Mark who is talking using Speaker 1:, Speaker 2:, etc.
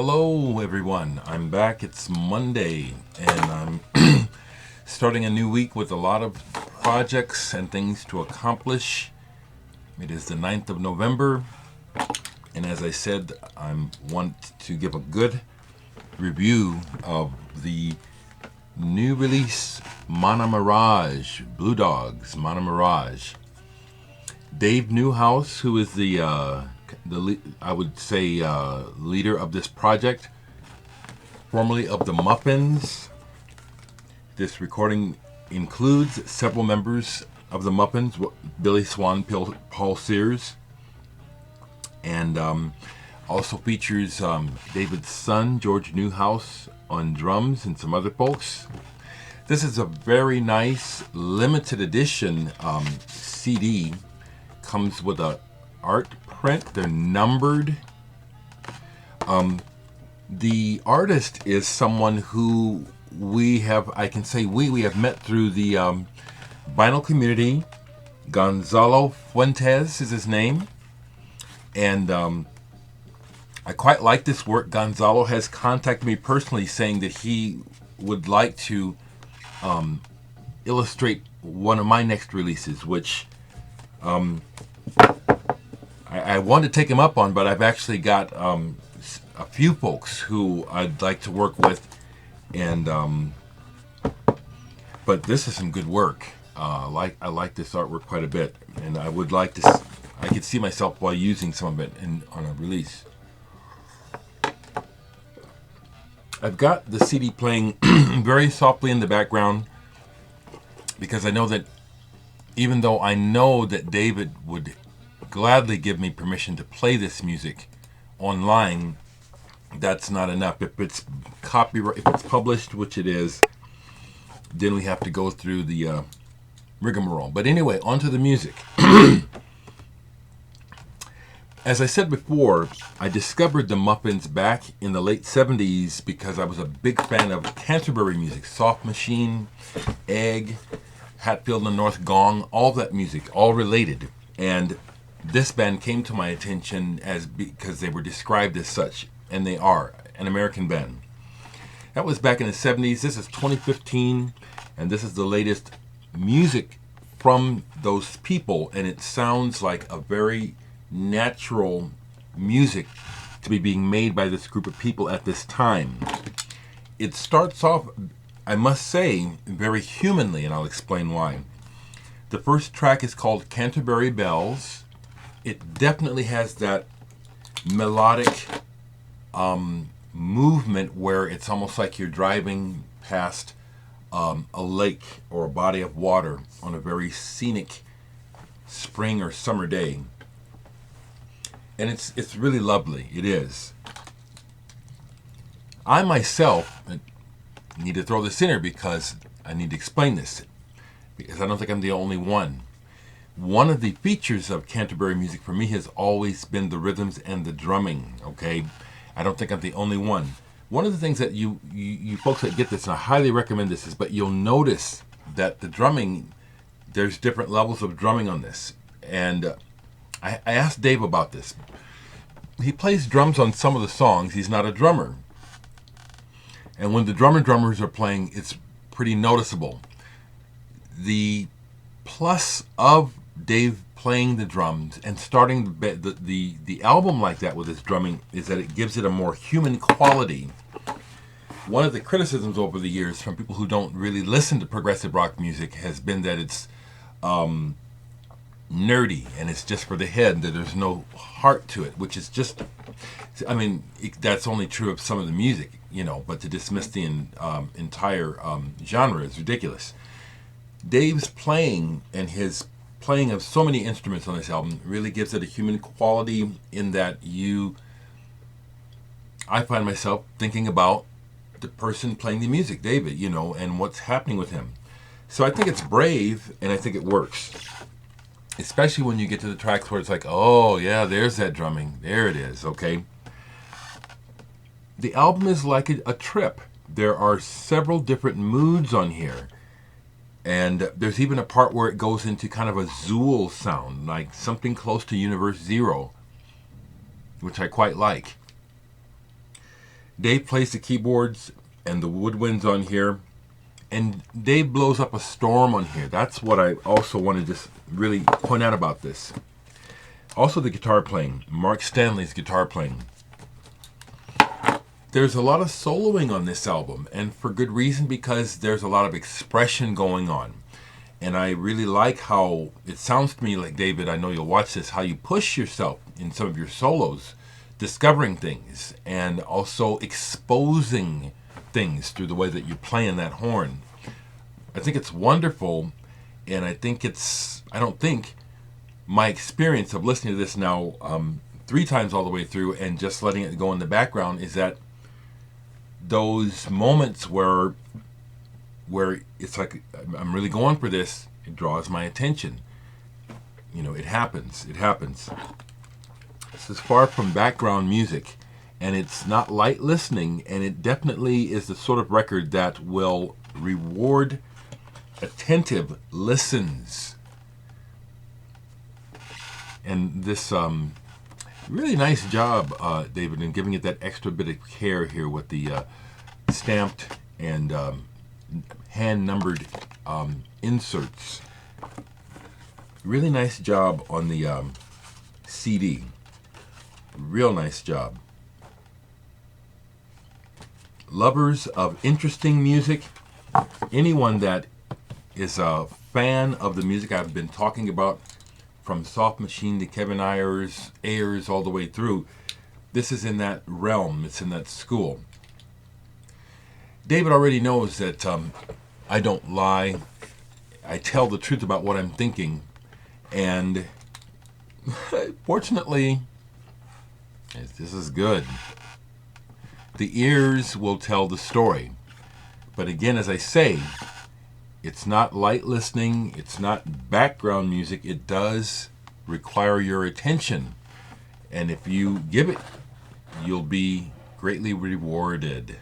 Speaker 1: Hello, everyone. I'm back. It's Monday, and I'm starting a new week with a lot of projects and things to accomplish. It is the 9th of November, and as I said, I want to give a good review of the new release, Manna Mirage, Blue Dogs, Manna Mirage. Dave Newhouse, who is the leader of this project, formerly of the Muffins. This recording includes several members of the Muffins, Billy Swan, Paul Sears, and also features David's son, George Newhouse, on drums and some other folks. This is a very nice limited edition CD. Comes with a art print. They're numbered. The artist is someone who we have met through the vinyl community. Gonzalo Fuentes is his name, and I quite like this work. Gonzalo has contacted me personally saying that he would like to illustrate one of my next releases, which I want to take him up on, but I've actually got a few folks who I'd like to work with, and but this is some good work. I like this artwork quite a bit, and I would like to. I could see myself while using some of it on a release. I've got the CD playing very softly in the background because I know that even though I know that David would gladly give me permission to play this music online, that's not enough. If it's copyright, if it's published, which it is, then we have to go through the rigmarole. But anyway, on to the music. As I said before, I discovered the Muffins back in the late 70s because I was a big fan of Canterbury music, Soft Machine, Egg, Hatfield and the North Gong, all that music, all related. And this band came to my attention because they were described as such, and they are an American band. That was back in the 70s. This is 2015, and this is the latest music from those people, and it sounds like a very natural music to be being made by this group of people at this time. It starts off, I must say, very humanly, and I'll explain why. The first track is called Canterbury Bells. It definitely has that melodic movement where it's almost like you're driving past a lake or a body of water on a very scenic spring or summer day. And it's really lovely. It is. I myself need to throw this in here because I need to explain this, because I don't think I'm the only one. One of the features of Canterbury music for me has always been the rhythms and the drumming, okay? I don't think I'm the only one. One of the things that you folks that get this, and I highly recommend this, is but you'll notice that the drumming, there's different levels of drumming on this. And I asked Dave about this. He plays drums on some of the songs. He's not a drummer. And when the drummers are playing, it's pretty noticeable. The plus of Dave playing the drums and starting the album like that with his drumming is that it gives it a more human quality. One of the criticisms over the years from people who don't really listen to progressive rock music has been that it's nerdy and it's just for the head, that there's no heart to it, which is just, I mean, that's only true of some of the music, but to dismiss the entire genre is ridiculous. Dave's playing and his playing of so many instruments on this album really gives it a human quality in that I find myself thinking about the person playing the music, David, and what's happening with him. So I think it's brave, and I think it works. Especially when you get to the tracks where it's like, oh yeah, there's that drumming. There it is, okay? The album is like a trip. There are several different moods on here. And there's even a part where it goes into kind of a Zool sound, like something close to Universe Zero, which I quite like. Dave plays the keyboards and the woodwinds on here, and Dave blows up a storm on here. That's what I also want to just really point out about this. Also the guitar playing, Mark Stanley's guitar playing. There's a lot of soloing on this album, and for good reason, because there's a lot of expression going on. And I really like how it sounds to me like, David, I know you'll watch this, how you push yourself in some of your solos, discovering things and also exposing things through the way that you're playing that horn. I think it's wonderful, and I don't think my experience of listening to this now 3 times all the way through and just letting it go in the background is that those moments where it's like I'm really going for this, it draws my attention. It happens. This is far from background music, and it's not light listening, and it definitely is the sort of record that will reward attentive listens. And this really nice job, David, in giving it that extra bit of care here with the stamped and hand-numbered inserts. Really nice job on the CD. Real nice job. Lovers of interesting music, anyone that is a fan of the music I've been talking about, from Soft Machine to Kevin Ayers all the way through, this is in that realm. It's in that school. David already knows that I don't lie. I tell the truth about what I'm thinking. And fortunately, this is good. The ears will tell the story. But again, as I say, it's not light listening. It's not background music. It does require your attention. And if you give it, you'll be greatly rewarded.